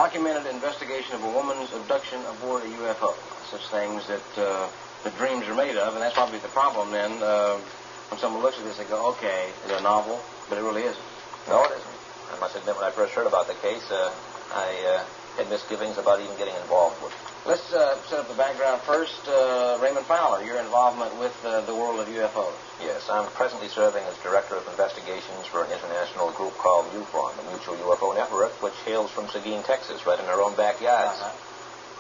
documented investigation of a woman's abduction aboard a UFO. Such things that dreams are made of, and that's probably the problem then. When someone looks at this, they go, okay, it's a novel, but it really isn't. No, it isn't. I must admit, when I first heard about the case, I had misgivings about even getting involved with it. Let's set up the background first. Raymond Fowler, your involvement with the world of UFOs. Yes, I'm presently serving as Director of Investigations for an international group called MUFON, the Mutual UFO Network, which hails from Seguin, Texas, right in our own backyards.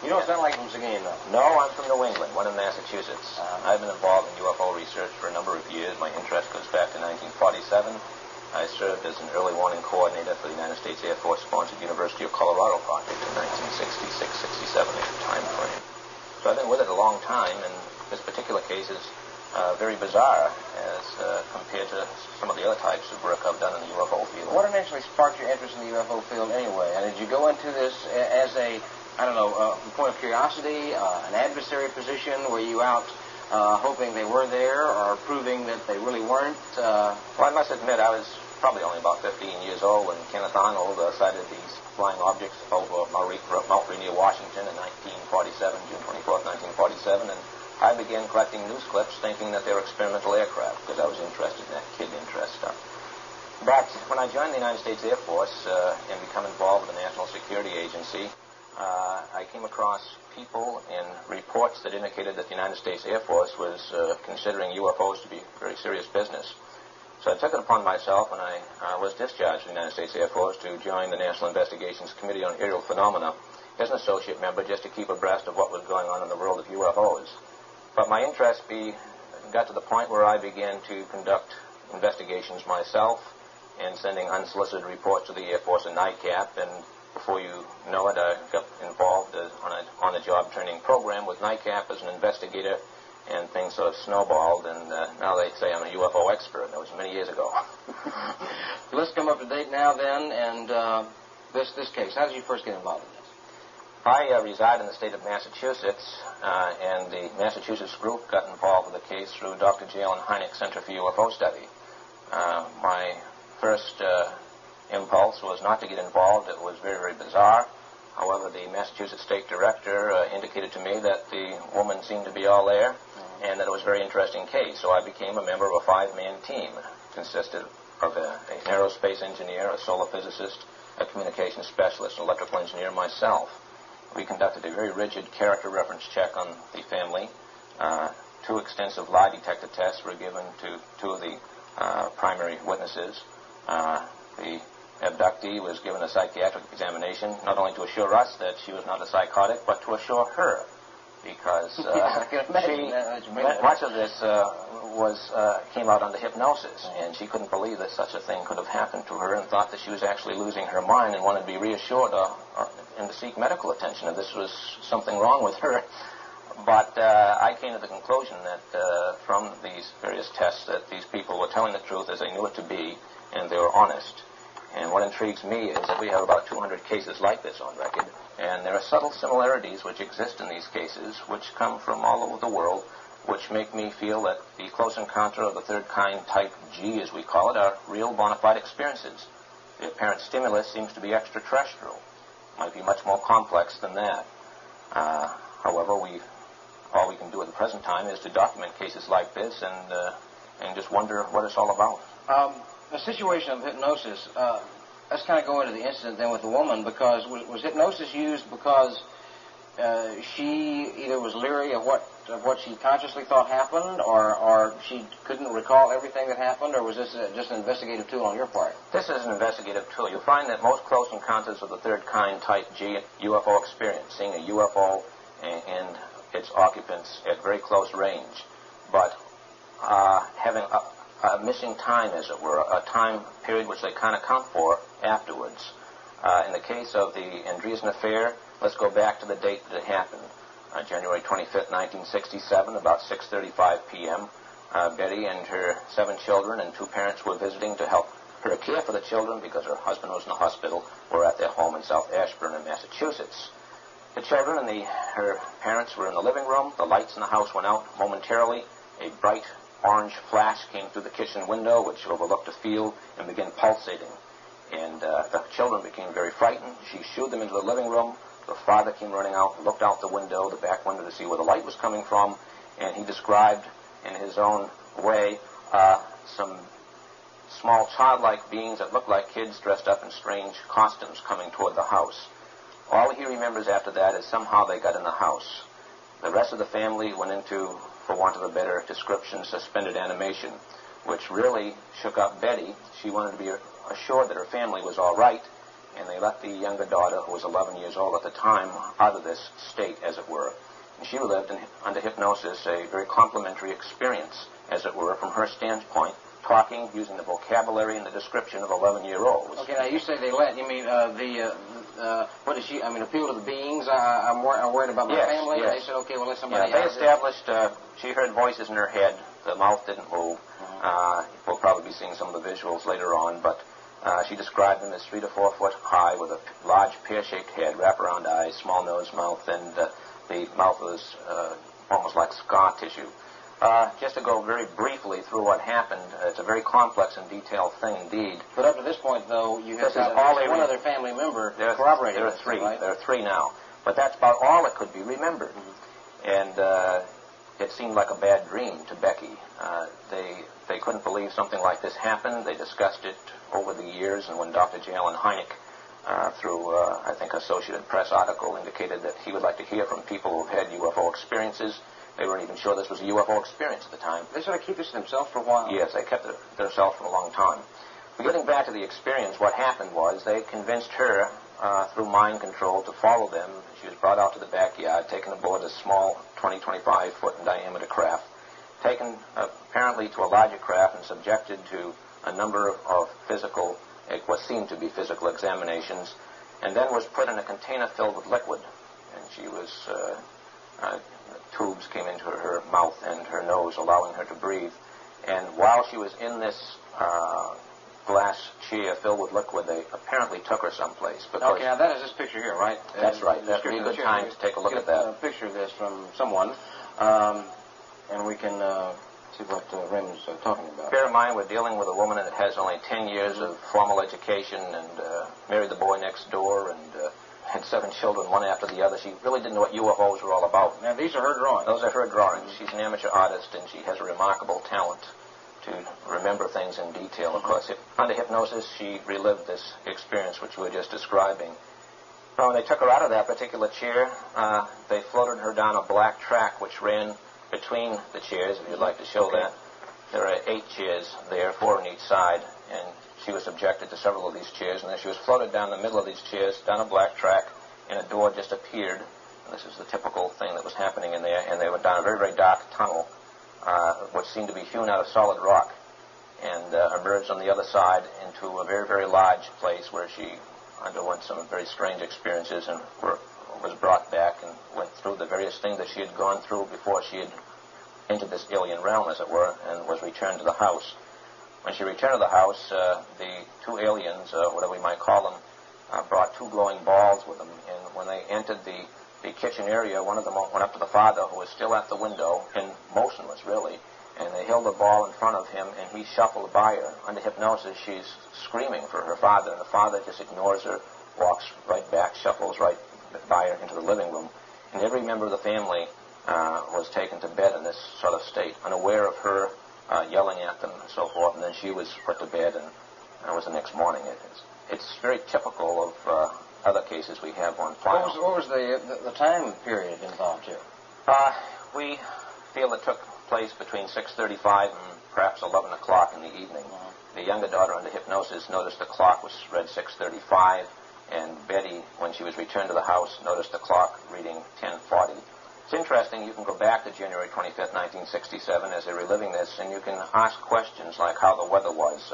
You don't sound like from Seguin, though. No, I'm from New England, one in Massachusetts. I've been involved in UFO research for a number of years. My interest goes back to 1947. I served as an early warning coordinator for the United States Air Force-sponsored University of Colorado project in 1966-67 time frame. So I've been with it a long time, and this particular case is very bizarre as compared to some of the other types of work I've done in the UFO field. What actually sparked your interest in the UFO field anyway? And did you go into this as a, from a point of curiosity, an adversary position? Were you out hoping they were there or proving that they really weren't? Well, I must admit, I was probably only about 15 years old when Kenneth Arnold sighted these flying objects over Mount Rainier, Washington in 1947, June 24th, 1947, and I began collecting news clips thinking that they were experimental aircraft because I was interested in that kid interest stuff. But when I joined the United States Air Force and become involved with the National Security Agency, I came across people and reports that indicated that the United States Air Force was considering UFOs to be very serious business. So I took it upon myself, and I was discharged from the United States Air Force to join the National Investigations Committee on Aerial Phenomena as an associate member just to keep abreast of what was going on in the world of UFOs. But my interest got to the point where I began to conduct investigations myself and sending unsolicited reports to the Air Force and NICAP, and before you know it, I got involved on an on-the-job training program with NICAP as an investigator, and things sort of snowballed, and now they say I'm a UFO expert. That was many years ago. Let's come up to date now then, and this case. How did you first get involved in this? I reside in the state of Massachusetts, and the Massachusetts group got involved with the case through Dr. J.L. Hynek's Center for UFO Study. My first impulse was not to get involved. It was very, very bizarre. However, the Massachusetts State Director indicated to me that the woman seemed to be all there, and that it was a very interesting case. So I became a member of a 5-man team. It consisted of an aerospace engineer, a solar physicist, a communications specialist, an electrical engineer, and myself. We conducted a very rigid character reference check on the family. 2 extensive lie detector tests were given to 2 of the primary witnesses. The abductee was given a psychiatric examination, not only to assure us that she was not a psychotic, but to assure her, because much of this came out under hypnosis, and she couldn't believe that such a thing could have happened to her, and thought that she was actually losing her mind and wanted to be reassured and to seek medical attention, and this was something wrong with her. But I came to the conclusion that from these various tests that these people were telling the truth as they knew it to be, and they were honest. And what intrigues me is that we have about 200 cases like this on record, and there are subtle similarities which exist in these cases, which come from all over the world, which make me feel that the close encounter of the third kind type G, as we call it, are real bona fide experiences. The apparent stimulus seems to be extraterrestrial. It might be much more complex than that. However, all we can do at the present time is to document cases like this and just wonder what it's all about. The situation of hypnosis, let's kind of go into the incident then with the woman, because was hypnosis used because she either was leery of what she consciously thought happened, or she couldn't recall everything that happened, or was this just an investigative tool on your part? This is an investigative tool. You'll find that most close encounters of the third kind type G UFO experience, seeing a UFO and its occupants at very close range, but having a missing time, as it were, a time period which they kind of count for afterwards. In the case of the Andreasson affair, let's go back to the date that it happened. January 25th, 1967, about 6:35 p.m., Betty and her 7 children and 2 parents were visiting to help her care for the children because her husband was in the hospital, were at their home in South Ashburn in Massachusetts. The children and her parents were in the living room. The lights in the house went out momentarily. A bright orange flash came through the kitchen window, which overlooked a field, and began pulsating. And the children became very frightened. She shooed them into the living room. The father came running out, looked out the window, the back window, to see where the light was coming from, and he described in his own way some small childlike beings that looked like kids dressed up in strange costumes coming toward the house. All he remembers after that is somehow they got in the house. The rest of the family went into, for want of a better description, suspended animation, which really shook up Betty. She wanted to be assured that her family was all right, and they let the younger daughter, who was 11 years old at the time, out of this state, as it were. And she lived under hypnosis a very complimentary experience, as it were, from her standpoint, talking, using the vocabulary and the description of 11-year-olds. Okay, now you say they let, you mean what did she, appeal to the beings? I'm worried about my family? Yes. And they said, okay, well, let somebody they established, she heard voices in her head. The mouth didn't move. We'll probably be seeing some of the visuals later on, but she described them as 3 to 4 foot high with a large pear-shaped head, wraparound eyes, small nose, mouth, and the mouth was almost like scar tissue. Just to go very briefly through what happened, it's a very complex and detailed thing indeed. But up to this point, though, you have one other family member corroborating this, right? There are 3 now. But that's about all that could be remembered. And it seemed like a bad dream to Becky. They couldn't believe something like this happened. They discussed it over the years, and when Dr. Jalen Hynek, through, I think, Associated Press article, indicated that he would like to hear from people who have had UFO experiences, they weren't even sure this was a UFO experience at the time. They sort of keep this to themselves for a while? Yes, they kept it to themselves for a long time. But getting back to the experience, what happened was they convinced her, through mind control, to follow them. She was brought out to the backyard, taken aboard a small 20, 25 foot in diameter craft, taken apparently to a larger craft and subjected to a number of physical, what seemed to be physical examinations, and then was put in a container filled with liquid. And she was, tubes came into her mouth and her nose, allowing her to breathe. And while she was in this glass chair filled with liquid, they apparently took her someplace. Okay, now that is this picture here, right? That's right. That would be a good time to take a look at that. A picture of this from someone, and we can see what Raymond's talking about. Bear in mind, we're dealing with a woman that has only 10 years of formal education and married the boy next door and had 7 children, one after the other. She really didn't know what UFOs were all about. Now, these are her drawings. Those are her drawings. She's an amateur artist, and she has a remarkable talent to remember things in detail. Of course, under hypnosis, she relived this experience which we were just describing. When they took her out of that particular chair, they floated her down a black track which ran between the chairs, if you'd like to show that. There are 8 chairs there, 4 on each side, and she was subjected to several of these chairs, and then she was floated down the middle of these chairs, down a black track, and a door just appeared. And this is the typical thing that was happening in there, and they went down a very, very dark tunnel, which seemed to be hewn out of solid rock, and emerged on the other side into a very, very large place where she underwent some very strange experiences and was brought back and went through the various things that she had gone through before she had entered this alien realm, as it were, and was returned to the house. When she returned to the house, the 2 aliens, whatever we might call them, brought 2 glowing balls with them, and when they entered the kitchen area, one of them went up to the father, who was still at the window, and motionless, really, and they held the ball in front of him, and he shuffled by her. Under hypnosis, she's screaming for her father, and the father just ignores her, walks right back, shuffles right by her into the living room, and every member of the family was taken to bed in this sort of state, unaware of her yelling at them and so forth, and then she was put to bed, and it was the next morning. It's very typical of other cases we have on file. What was the time period involved here? We feel it took place between 6:35 and perhaps 11 o'clock in the evening. The younger daughter, under hypnosis, noticed the clock was read 6:35, and Betty, when she was returned to the house, noticed the clock reading 10:40. It's interesting, you can go back to January 25th, 1967, as they're reliving this, and you can ask questions like how the weather was,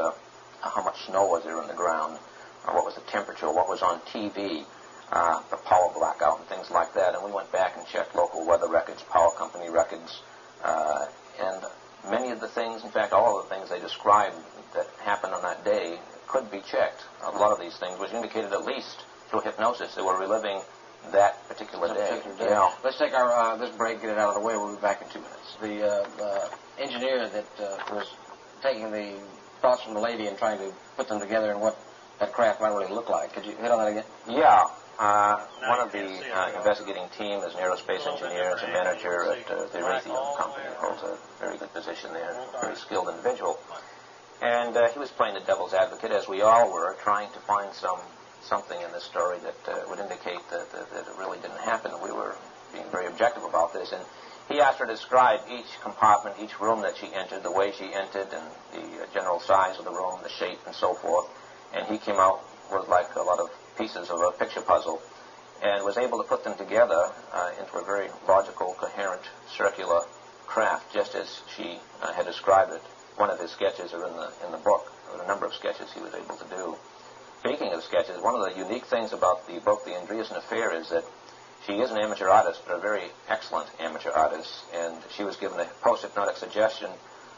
how much snow was there on the ground, what was the temperature, what was on TV, the power blackout, and things like that. And we went back and checked local weather records, power company records, and many of the things, in fact, all of the things they described that happened on that day could be checked. A lot of these things was indicated at least through hypnosis. They were reliving that particular day. Yeah. Let's take our this break, get it out of the way. We'll be back in 2 minutes. The engineer that was taking the thoughts from the lady and trying to put them together in what that craft might really look like. Could you hit on that again? Yeah. One of the investigating team is an aerospace engineer, is a manager at the Raytheon company, holds a very good position there, a very skilled individual. And he was playing the devil's advocate, as we all were, trying to find something in this story that would indicate that it really didn't happen. We were being very objective about this. And he asked her to describe each compartment, each room that she entered, the way she entered, and the general size of the room, the shape, and so forth. And he came out with like a lot of pieces of a picture puzzle and was able to put them together into a very logical, coherent, circular craft, just as she had described it. One of his sketches are in the book. There were a number of sketches he was able to do. Speaking of sketches, one of the unique things about the book, The Andreasson Affair, is that she is an amateur artist, but a very excellent amateur artist, and she was given a post-hypnotic suggestion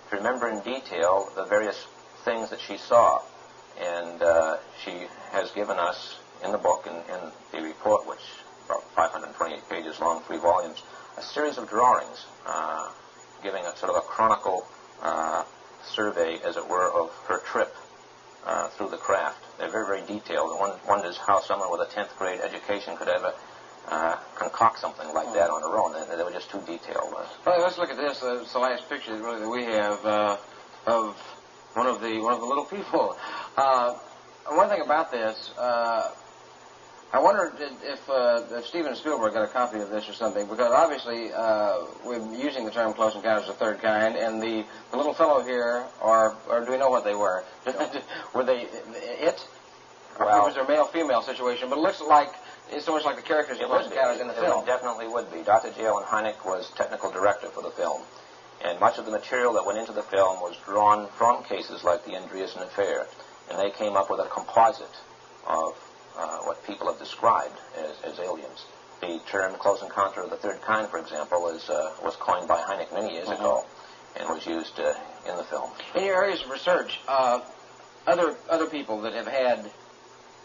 to remember in detail the various things that she saw. And she has given us, in the book, in the report, which is about 528 pages long, 3 volumes, a series of drawings giving a sort of a chronicle survey, as it were, of her trip through the craft. They're very, very detailed. One wonders how someone with a 10th grade education could ever concoct something like that on her own. They were just too detailed. Well, let's look at this. It's the last picture really that we have of one of the little people. One thing about this, I wondered if Steven Spielberg got a copy of this or something, because obviously we're using the term Close Encounters of the Third Kind, and the little fellow here, or do we know what they were? Were they it? Well, or was there a male-female situation? But it looks like it's so much like the characters of Close Encounters in the film. It definitely would be. Dr. J.L. Hynek was technical director for the film, and much of the material that went into the film was drawn from cases like the Andreasson Affair, and they came up with a composite of what people have described as aliens. The term Close Encounter of the Third Kind, for example, was coined by Hynek many years ago and was used in the film. In your areas of research, other people that have had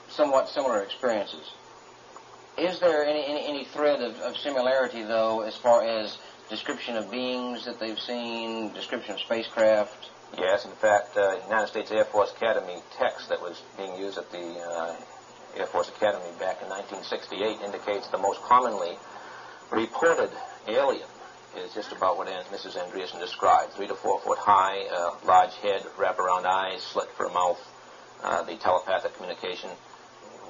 somewhat similar experiences, is there any thread of similarity, though, as far as description of beings that they've seen, description of spacecraft? Yes, in fact, United States Air Force Academy text that was being used at the Air Force Academy back in 1968 indicates the most commonly reported alien is just about what Mrs. Andreasson described. 3 to 4 foot high, large head, wraparound eyes, slit for a mouth, the telepathic communication.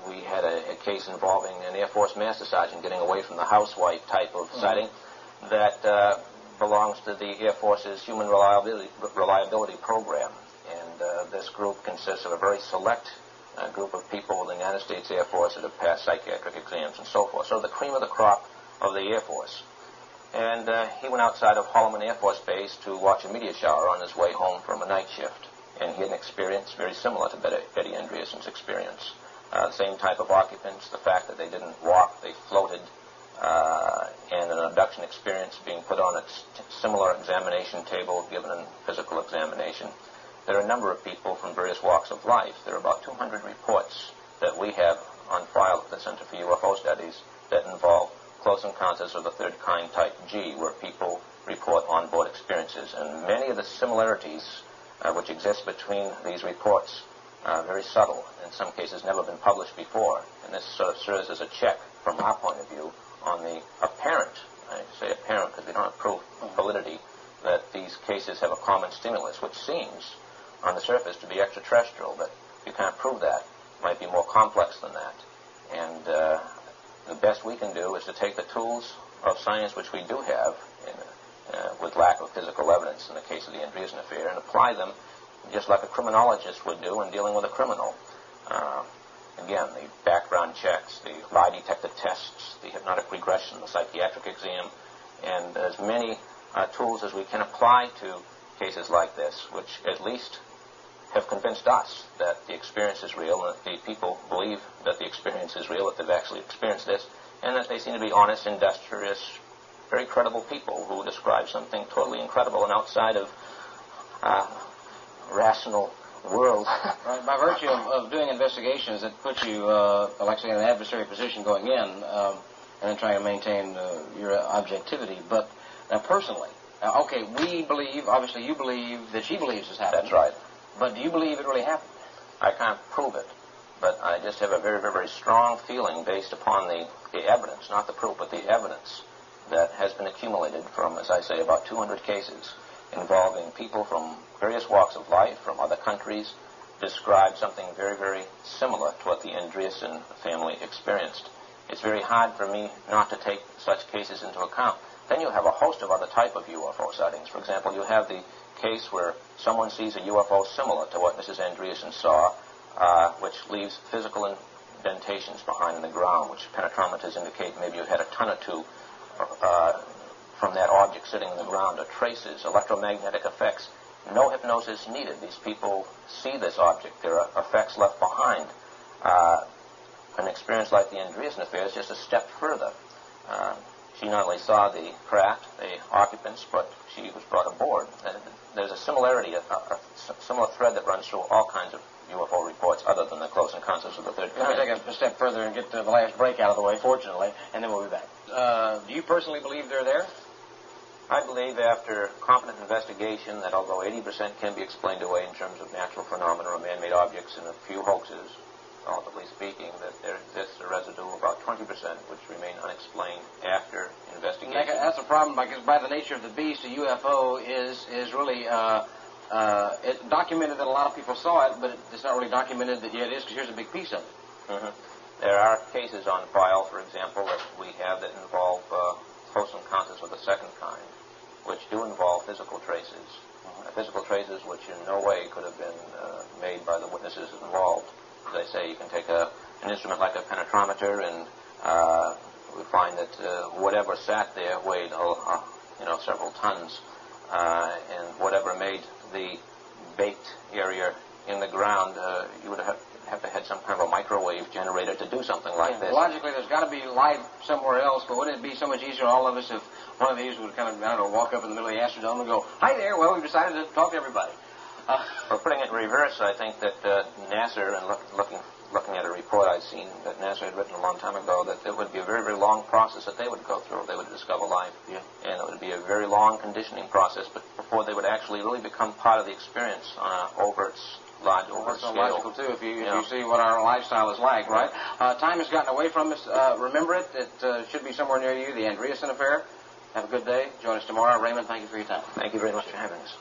We had a case involving an Air Force Master Sergeant getting away from the housewife type of sighting that belongs to the Air Force's Human Reliability Program. And this group consists of a very select group of people in the United States Air Force that have passed psychiatric exams and so forth. So the cream of the crop of the Air Force. And he went outside of Holloman Air Force Base to watch a meteor shower on his way home from a night shift. And he had an experience very similar to Betty Andreasson's experience. The same type of occupants, the fact that they didn't walk, they floated, and an abduction experience being put on a similar examination table given a physical examination. There are a number of people from various walks of life. There are about 200 reports that we have on file at the Center for UFO Studies that involve Close Encounters of the Third Kind Type G, where people report on-board experiences. And many of the similarities which exist between these reports are very subtle, in some cases never been published before. And this sort of serves as a check from our point of view on the apparent, I say apparent because we don't have proof of validity, that these cases have a common stimulus, which seems on the surface to be extraterrestrial, but you can't prove that. It might be more complex than that. And the best we can do is to take the tools of science, which we do have, with lack of physical evidence in the case of the Andreasson Affair, and apply them just like a criminologist would do in dealing with a criminal. Again, the background checks, the lie detector tests, the hypnotic regression, the psychiatric exam, and as many tools as we can apply to cases like this, which at least have convinced us that the experience is real, and that the people believe that the experience is real, that they've actually experienced this, and that they seem to be honest, industrious, very credible people who describe something totally incredible and outside of rational world. Right. By virtue of doing investigations that put you, like I say, in an adversary position going in, and then trying to maintain your objectivity. But personally, okay, we believe, obviously you believe that she believes this happened. That's right. But do you believe it really happened? I can't prove it, but I just have a very, very, very strong feeling based upon the evidence, not the proof, but the evidence that has been accumulated from, as I say, about 200 cases involving people from various walks of life, from other countries, describe something very, very similar to what the Andreasson family experienced. It's very hard for me not to take such cases into account. Then you have a host of other type of UFO sightings. For example, you have the case where someone sees a UFO similar to what Mrs. Andreasson saw, which leaves physical indentations behind in the ground, which penetrometers indicate maybe you had a ton or two from that object sitting in the ground, or traces, electromagnetic effects. No hypnosis needed. These people see this object. There are effects left behind. An experience like the Andreasson affair is just a step further. She not only saw the craft, the occupants, but she was brought aboard. And there's a similarity, a similar thread that runs through all kinds of UFO reports other than the close encounters of the third kind. Let me take a step further and get to the last break out of the way, fortunately, and then we'll be back. Do you personally believe they're there? I believe after competent investigation that although 80% can be explained away in terms of natural phenomena or man-made objects and a few hoaxes, relatively speaking, that there exists a residue of about 20% which remain unexplained after investigation. That's a problem because by the nature of the beast, a UFO is really it's documented that a lot of people saw it, but it's not really documented that yet it is, because here's a big piece of it. Mm-hmm. There are cases on file, for example, that we have that involve close encounters of the second kind, which do involve physical traces. Physical traces which in no way could have been made by the witnesses involved. As I say, you can take an instrument like a penetrometer, and we find that whatever sat there weighed, several tons, and whatever made the baked area in the ground, you would have to have some kind of a microwave generator to do something like this. Logically, there's got to be life somewhere else, but wouldn't it be so much easier for all of us if one of these would kind of, walk up in the middle of the Astrodome and go, "Hi there, well, we've decided to talk to everybody." For putting it in reverse, I think that NASA, and looking at a report I'd seen that NASA had written a long time ago, that it would be a very, very long process that they would go through if they would discover life. Yeah. And it would be a very long conditioning process, but before they would actually really become part of the experience on an overt scale. That's so logical, too, if you see what our lifestyle is like, right? Time has gotten away from us. Remember it. It should be somewhere near you, the Andreasson affair. Have a good day. Join us tomorrow. Raymond, thank you for your time. Thank you very much for having us.